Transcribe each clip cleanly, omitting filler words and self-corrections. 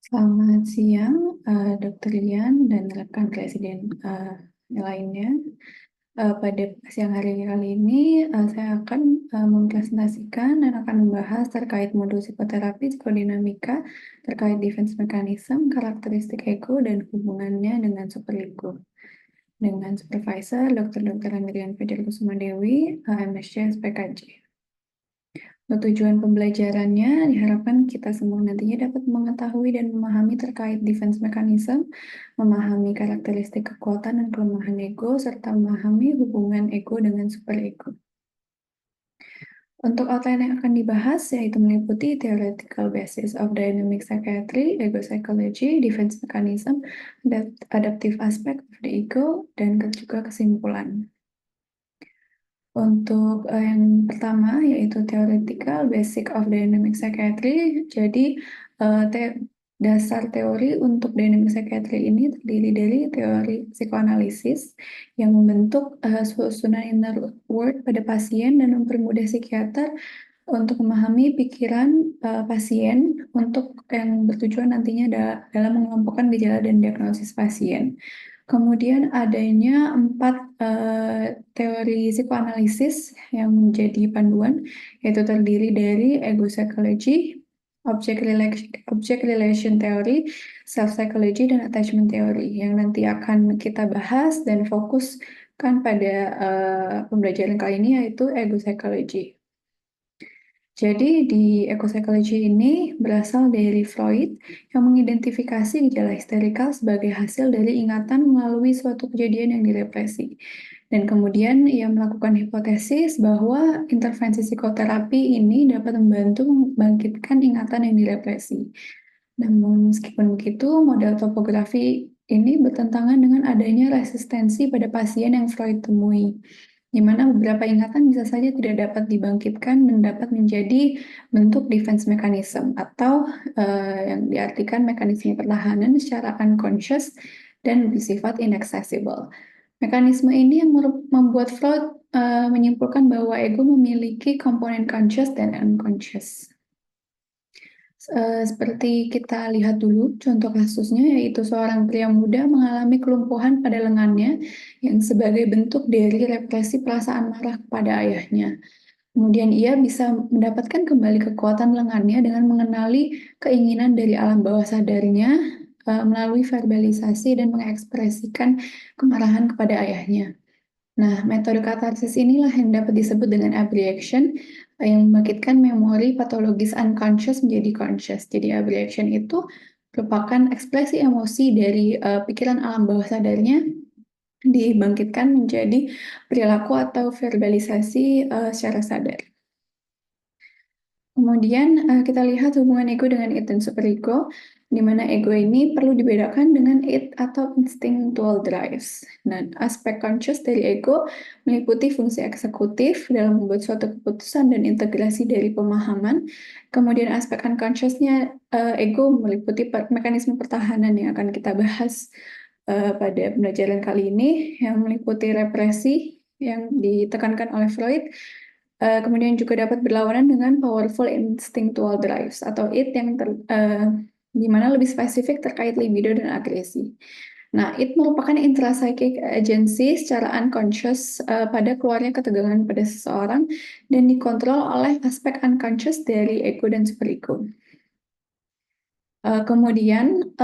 Selamat siang, Dr. Lian dan rekan presiden lainnya. Pada siang hari kali ini, saya akan mempresentasikan dan akan membahas terkait modul psikoterapi psikodinamika terkait defense mechanism, karakteristik ego, dan hubungannya dengan superego. Dengan supervisor Dr. Andrian Federkusuma Dewi, MSc SPKJ. Untuk tujuan pembelajarannya, diharapkan kita semua nantinya dapat mengetahui dan memahami terkait defense mechanism, memahami karakteristik kekuatan dan kelemahan ego, serta memahami hubungan ego dengan superego. Untuk outline yang akan dibahas yaitu meliputi theoretical basis of dynamic psychiatry, ego psychology, defense mechanism, adaptive aspect of the ego, dan juga kesimpulan. Untuk yang pertama yaitu theoretical basic of dynamic psychiatry. Jadi dasar teori untuk dynamic psychiatry ini terdiri dari teori psikoanalisis yang membentuk susunan inner world pada pasien dan mempermudah psikiater untuk memahami pikiran pasien untuk yang bertujuan nantinya dalam mengelompokkan gejala dan diagnosis pasien. Kemudian adanya 4 teori psikoanalisis yang menjadi panduan, yaitu terdiri dari ego psychology, object relation theory, self psychology, dan attachment theory yang nanti akan kita bahas dan fokuskan pada pembelajaran kali ini yaitu ego psychology. Jadi di ego-psychology ini berasal dari Freud yang mengidentifikasi gejala histerikal sebagai hasil dari ingatan melalui suatu kejadian yang direpresi. Dan kemudian ia melakukan hipotesis bahwa intervensi psikoterapi ini dapat membantu membangkitkan ingatan yang direpresi. Namun meskipun begitu, model topografi ini bertentangan dengan adanya resistensi pada pasien yang Freud temui, di mana beberapa ingatan bisa saja tidak dapat dibangkitkan dan dapat menjadi bentuk defense mechanism atau yang diartikan mekanisme pertahanan secara unconscious dan bersifat inaccessible. Mekanisme ini yang membuat Freud menyimpulkan bahwa ego memiliki komponen conscious dan unconscious. Seperti kita lihat dulu contoh kasusnya, yaitu seorang pria muda mengalami kelumpuhan pada lengannya yang sebagai bentuk dari represi perasaan marah kepada ayahnya. Kemudian ia bisa mendapatkan kembali kekuatan lengannya dengan mengenali keinginan dari alam bawah sadarnya melalui verbalisasi dan mengekspresikan kemarahan kepada ayahnya. Nah, metode katarsis inilah yang dapat disebut dengan abreaction, yang membangkitkan memori patologis unconscious menjadi conscious. Jadi abreaction itu merupakan ekspresi emosi dari pikiran alam bawah sadarnya dibangkitkan menjadi perilaku atau verbalisasi secara sadar. Kemudian kita lihat hubungan ego dengan id dan superego, di mana ego ini perlu dibedakan dengan id atau instinctual drives. Nah, aspek conscious dari ego meliputi fungsi eksekutif dalam membuat suatu keputusan dan integrasi dari pemahaman. Kemudian aspek unconsciousnya ego meliputi mekanisme pertahanan yang akan kita bahas pada pembelajaran kali ini, yang meliputi represi yang ditekankan oleh Freud. Kemudian juga dapat berlawanan dengan powerful instinctual drives atau id yang di mana lebih spesifik terkait libido dan agresi. Nah, id merupakan intrapsychic agency secara unconscious pada keluarnya ketegangan pada seseorang dan dikontrol oleh aspek unconscious dari ego dan superego. Kemudian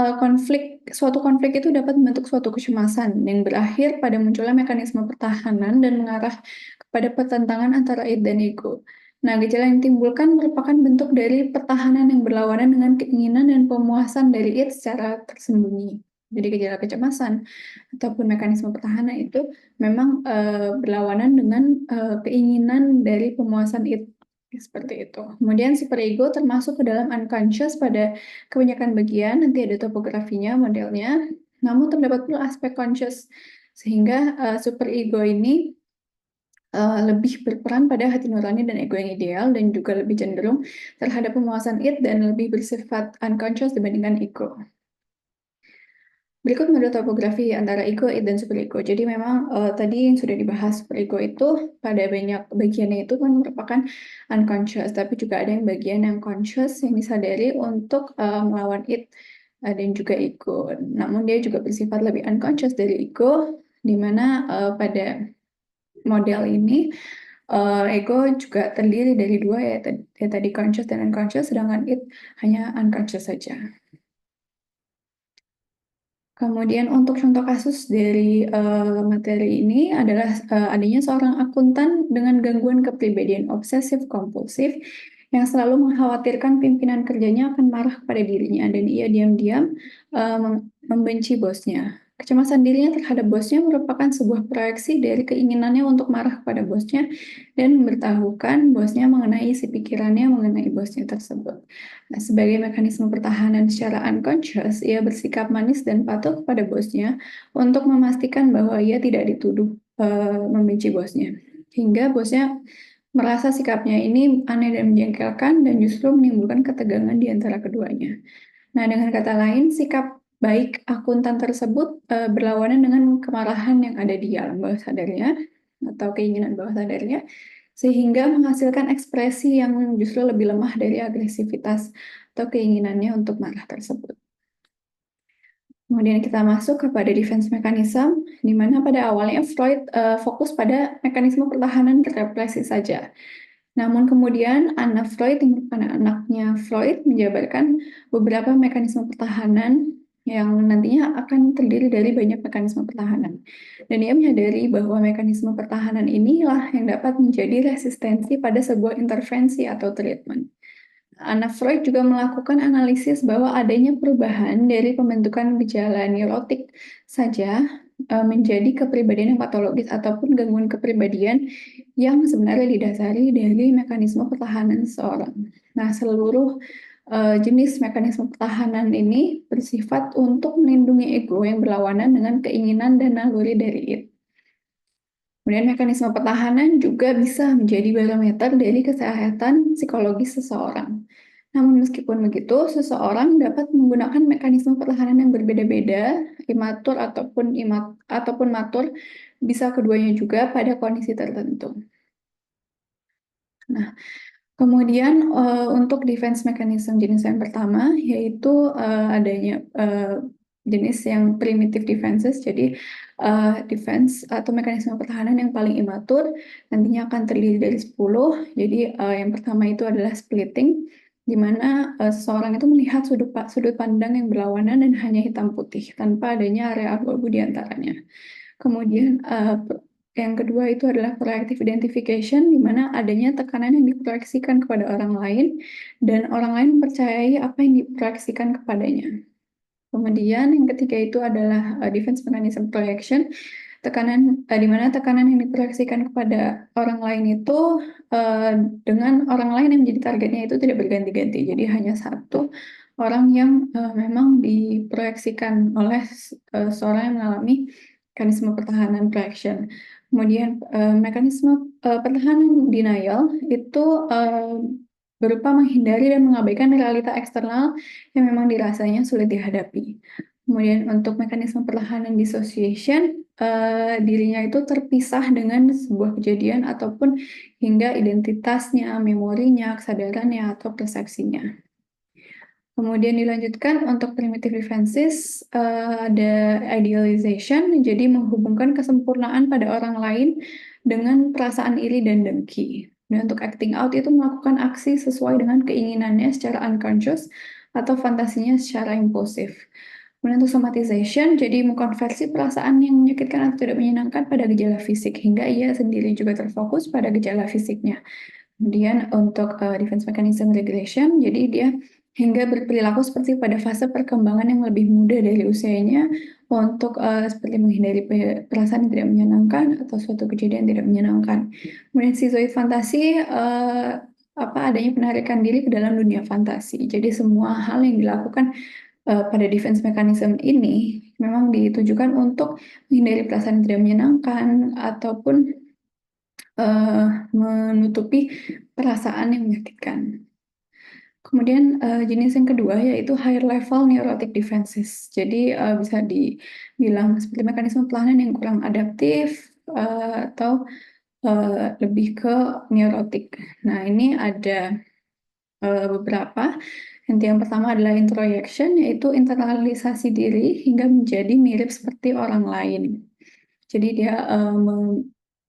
suatu konflik itu dapat membentuk suatu kecemasan yang berakhir pada munculnya mekanisme pertahanan dan mengarah kepada pertentangan antara id dan ego. Nah, gejala yang ditimbulkan merupakan bentuk dari pertahanan yang berlawanan dengan keinginan dan pemuasan dari id secara tersembunyi. Jadi gejala kecemasan ataupun mekanisme pertahanan itu memang berlawanan dengan keinginan dari pemuasan id. Seperti itu. Kemudian superego termasuk ke dalam unconscious pada kebanyakan bagian, nanti ada topografinya, modelnya. Namun terdapat pula aspek conscious, sehingga superego ini lebih berperan pada hati nurani dan ego yang ideal, dan juga lebih cenderung terhadap pemuasan id dan lebih bersifat unconscious dibandingkan ego. Berikut model topografi antara ego, id, dan superego. Jadi memang tadi yang sudah dibahas superego itu pada banyak bagiannya itu kan merupakan unconscious, tapi juga ada yang bagian yang conscious yang disadari untuk melawan id dan juga ego. Namun dia juga bersifat lebih unconscious dari ego, di mana pada model ini ego juga terdiri dari dua ya tadi conscious dan unconscious, sedangkan it hanya unconscious saja. Kemudian untuk contoh kasus dari materi ini adalah adanya seorang akuntan dengan gangguan kepribadian obsesif kompulsif yang selalu mengkhawatirkan pimpinan kerjanya akan marah kepada dirinya dan ia diam-diam membenci bosnya. Kecemasan dirinya terhadap bosnya merupakan sebuah proyeksi dari keinginannya untuk marah kepada bosnya dan memberitahukan bosnya mengenai isi pikirannya mengenai bosnya tersebut. Nah, sebagai mekanisme pertahanan secara unconscious, ia bersikap manis dan patuh kepada bosnya untuk memastikan bahwa ia tidak dituduh membenci bosnya. Hingga bosnya merasa sikapnya ini aneh dan menjengkelkan dan justru menimbulkan ketegangan di antara keduanya. Nah, dengan kata lain, sikap baik akuntan tersebut berlawanan dengan kemarahan yang ada di alam bawah sadarnya atau keinginan bawah sadarnya, sehingga menghasilkan ekspresi yang justru lebih lemah dari agresivitas atau keinginannya untuk marah tersebut. Kemudian kita masuk kepada defense mechanism, di mana pada awalnya Freud fokus pada mekanisme pertahanan represi saja. Namun kemudian Anna Freud yang merupakan anaknya Freud menjabarkan beberapa mekanisme pertahanan yang nantinya akan terdiri dari banyak mekanisme pertahanan. Dan ia menyadari bahwa mekanisme pertahanan inilah yang dapat menjadi resistensi pada sebuah intervensi atau treatment. Anna Freud juga melakukan analisis bahwa adanya perubahan dari pembentukan gejala neurotik saja menjadi kepribadian yang patologis ataupun gangguan kepribadian yang sebenarnya didasari dari mekanisme pertahanan seseorang. Nah, seluruh jenis mekanisme pertahanan ini bersifat untuk melindungi ego yang berlawanan dengan keinginan dan naluri dari it. Kemudian mekanisme pertahanan juga bisa menjadi barometer dari kesehatan psikologis seseorang. Namun meskipun begitu, seseorang dapat menggunakan mekanisme pertahanan yang berbeda-beda, imatur ataupun matur, bisa keduanya juga pada kondisi tertentu. Nah, kemudian untuk defense mechanism jenis yang pertama yaitu adanya jenis yang primitive defenses. Jadi defense atau mekanisme pertahanan yang paling imatur nantinya akan terdiri dari 10. Jadi yang pertama itu adalah splitting, di mana seseorang itu melihat sudut pandang yang berlawanan dan hanya hitam putih tanpa adanya area abu-abu di antaranya. Kemudian yang kedua itu adalah proactive identification, di mana adanya tekanan yang diproyeksikan kepada orang lain dan orang lain mempercayai apa yang diproyeksikan kepadanya. Kemudian yang ketiga itu adalah defense mechanism projection, di mana tekanan yang diproyeksikan kepada orang lain itu dengan orang lain yang menjadi targetnya itu tidak berganti-ganti. Jadi hanya satu orang yang memang diproyeksikan oleh seorang yang mengalami mekanisme pertahanan projection. Kemudian mekanisme pertahanan denial itu berupa menghindari dan mengabaikan realita eksternal yang memang dirasanya sulit dihadapi. Kemudian untuk mekanisme pertahanan dissociation, dirinya itu terpisah dengan sebuah kejadian ataupun hingga identitasnya, memorinya, kesadarannya, atau persepsinya. Kemudian dilanjutkan untuk primitive defenses, ada idealization, jadi menghubungkan kesempurnaan pada orang lain dengan perasaan iri dan dengki. Dan untuk acting out itu melakukan aksi sesuai dengan keinginannya secara unconscious atau fantasinya secara impulsif. Kemudian untuk somatization, jadi mengkonversi perasaan yang menyakitkan atau tidak menyenangkan pada gejala fisik, hingga ia sendiri juga terfokus pada gejala fisiknya. Kemudian untuk defense mechanism regulation, jadi dia hingga berperilaku seperti pada fase perkembangan yang lebih muda dari usianya untuk seperti menghindari perasaan yang tidak menyenangkan atau suatu kejadian yang tidak menyenangkan. Kemudian schizoid fantasi, adanya penarikan diri ke dalam dunia fantasi. Jadi semua hal yang dilakukan pada defense mechanism ini memang ditujukan untuk menghindari perasaan yang tidak menyenangkan ataupun menutupi perasaan yang menyakitkan. Kemudian jenis yang kedua yaitu higher level neurotic defenses. Jadi bisa dibilang seperti mekanisme pertahanan yang kurang adaptif atau lebih ke neurotik. Nah, ini ada beberapa. Inti yang pertama adalah introjection, yaitu internalisasi diri hingga menjadi mirip seperti orang lain. Jadi dia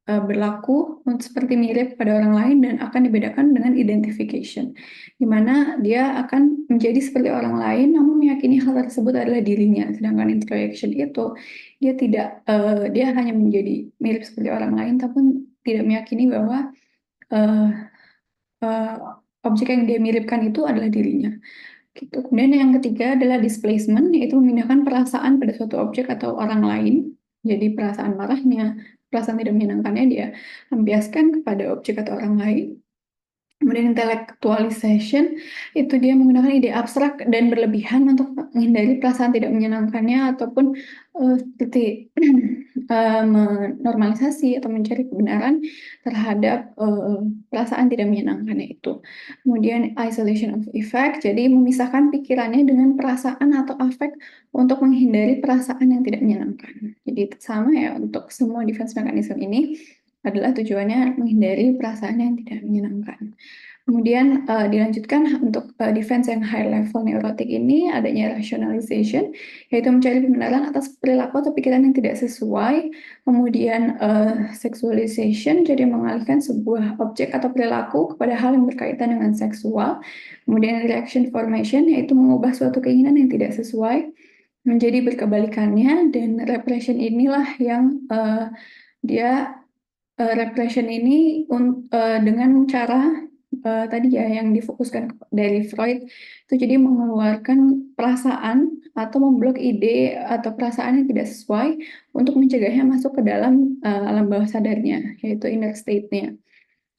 berlaku seperti mirip pada orang lain dan akan dibedakan dengan identification, di mana dia akan menjadi seperti orang lain namun meyakini hal tersebut adalah dirinya. Sedangkan introjection itu dia hanya menjadi mirip seperti orang lain tapi tidak meyakini bahwa uh, uh, objek yang dia miripkan itu adalah dirinya. Gitu. Kemudian yang ketiga adalah displacement, yaitu memindahkan perasaan pada suatu objek atau orang lain. Jadi perasaan marahnya, perasaan tidak menyenangkannya dia lampiaskan kepada objek atau orang lain. Kemudian intellectualization, itu dia menggunakan ide abstrak dan berlebihan untuk menghindari perasaan tidak menyenangkannya ataupun seperti menormalisasi atau mencari kebenaran terhadap perasaan tidak menyenangkannya itu. Kemudian isolation of effect, jadi memisahkan pikirannya dengan perasaan atau afek untuk menghindari perasaan yang tidak menyenangkan. Jadi sama ya untuk semua defense mechanism ini adalah tujuannya menghindari perasaan yang tidak menyenangkan. Kemudian dilanjutkan untuk defense yang high level neurotik ini adanya rationalization, yaitu mencari pembenaran atas perilaku atau pikiran yang tidak sesuai. Kemudian sexualization, jadi mengalihkan sebuah objek atau perilaku kepada hal yang berkaitan dengan seksual. Kemudian reaction formation, yaitu mengubah suatu keinginan yang tidak sesuai menjadi berkebalikannya, dan repression inilah yang dia repression ini dengan cara tadi ya yang difokuskan dari Freud itu jadi mengeluarkan perasaan atau memblok ide atau perasaan yang tidak sesuai untuk mencegahnya masuk ke dalam alam bawah sadarnya, yaitu inner state-nya.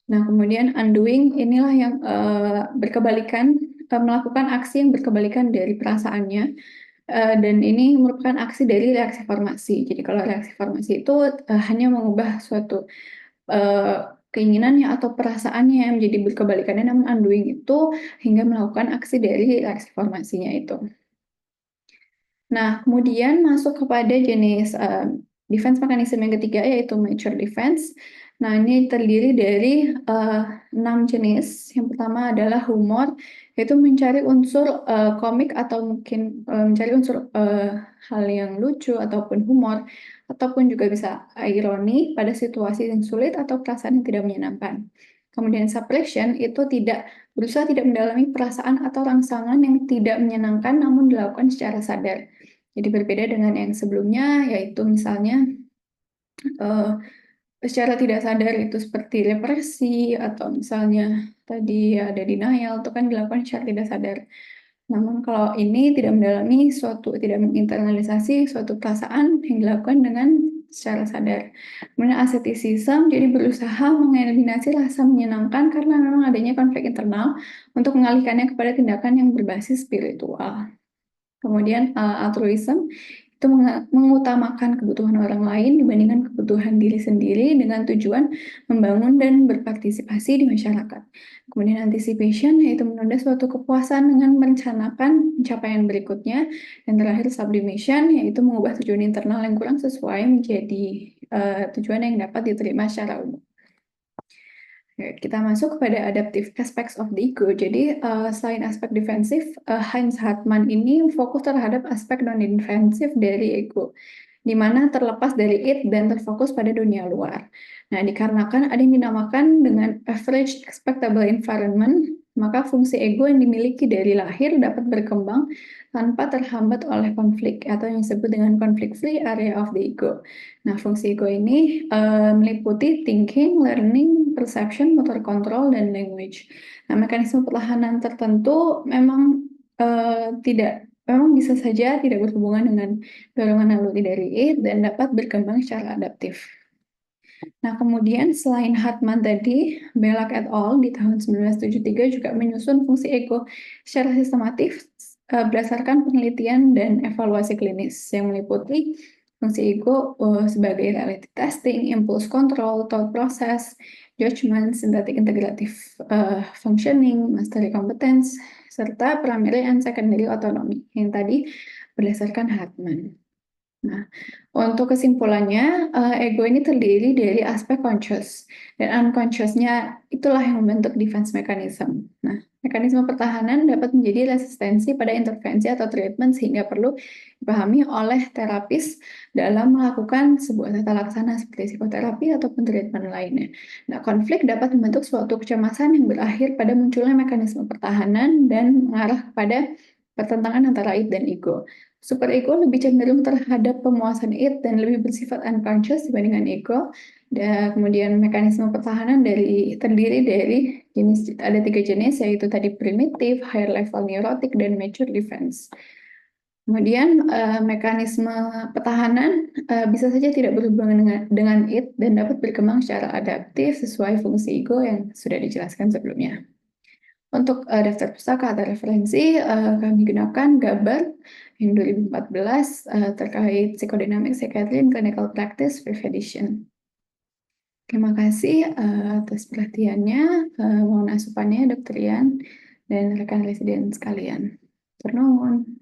Nah, kemudian undoing inilah yang berkebalikan, melakukan aksi yang berkebalikan dari perasaannya. Dan ini merupakan aksi dari reaksi formasi. Jadi kalau reaksi formasi itu hanya mengubah suatu keinginannya atau perasaannya yang menjadi berkebalikannya, namun undoing itu hingga melakukan aksi dari reaksi formasinya itu. Nah, kemudian masuk kepada jenis defense mechanism yang ketiga, yaitu mature defense. Nah, ini terdiri dari 6 jenis. Yang pertama adalah humor, yaitu mencari unsur komik atau mungkin mencari unsur hal yang lucu ataupun humor, ataupun juga bisa ironi pada situasi yang sulit atau perasaan yang tidak menyenangkan. Kemudian suppression itu berusaha tidak mendalami perasaan atau rangsangan yang tidak menyenangkan namun dilakukan secara sadar. Jadi berbeda dengan yang sebelumnya, yaitu misalnya secara tidak sadar itu seperti represi atau misalnya tadi ada denial, itu kan dilakukan secara tidak sadar. Namun kalau ini tidak menginternalisasi suatu perasaan yang dilakukan dengan secara sadar. Kemudian asceticism, jadi berusaha mengeliminasi rasa menyenangkan karena memang adanya konflik internal untuk mengalihkannya kepada tindakan yang berbasis spiritual. Kemudian altruism itu mengutamakan kebutuhan orang lain dibandingkan kebutuhan diri sendiri dengan tujuan membangun dan berpartisipasi di masyarakat. Kemudian anticipation, yaitu menunda suatu kepuasan dengan merencanakan pencapaian berikutnya. Dan terakhir sublimation, yaitu mengubah tujuan internal yang kurang sesuai menjadi tujuan yang dapat diterima secara umum. Kita masuk kepada adaptive aspects of the ego. Jadi selain aspek defensif, Heinz Hartmann ini fokus terhadap aspek non-defensif dari ego, di mana terlepas dari it dan terfokus pada dunia luar. Nah, dikarenakan ada yang dinamakan dengan average expectable environment, maka fungsi ego yang dimiliki dari lahir dapat berkembang tanpa terhambat oleh konflik atau yang disebut dengan conflict free area of the ego. Nah, fungsi ego ini meliputi thinking, learning, perception, motor control, dan language. Nah, mekanisme perlahanan tertentu memang memang bisa saja tidak berhubungan dengan dorongan naluri dari it dan dapat berkembang secara adaptif. Nah, kemudian selain Hartmann tadi, Belak et al. Di tahun 1973 juga menyusun fungsi ego secara sistematis berdasarkan penelitian dan evaluasi klinis yang meliputi fungsi ego sebagai reality testing, impulse control, thought process, judgment, synthetic integrative functioning, mastery competence, serta primary and secondary autonomy yang tadi berdasarkan Hartmann. Nah, untuk kesimpulannya, ego ini terdiri dari aspek conscious dan unconsciousnya itulah yang membentuk defense mechanism. Nah, mekanisme pertahanan dapat menjadi resistensi pada intervensi atau treatment sehingga perlu dipahami oleh terapis dalam melakukan sebuah tata laksana seperti psikoterapi ataupun treatment lainnya. Nah, konflik dapat membentuk suatu kecemasan yang berakhir pada munculnya mekanisme pertahanan dan mengarah kepada pertentangan antara id dan ego. Superego lebih cenderung terhadap pemuasan id dan lebih bersifat unconscious dibandingkan ego. Dan kemudian mekanisme pertahanan terdiri dari ada 3 jenis, yaitu tadi primitif, higher level neurotic, dan mature defense. Kemudian mekanisme pertahanan bisa saja tidak berhubungan dengan id dan dapat berkembang secara adaptif sesuai fungsi ego yang sudah dijelaskan sebelumnya. Untuk daftar pustaka atau referensi, kami gunakan Gabar yang 2014 terkait Psychodynamic Psychiatry and Clinical Practice 5th edition. Terima kasih atas perhatiannya. Mohon asupannya Dr. Ian dan rekan residen sekalian. Turnuhun.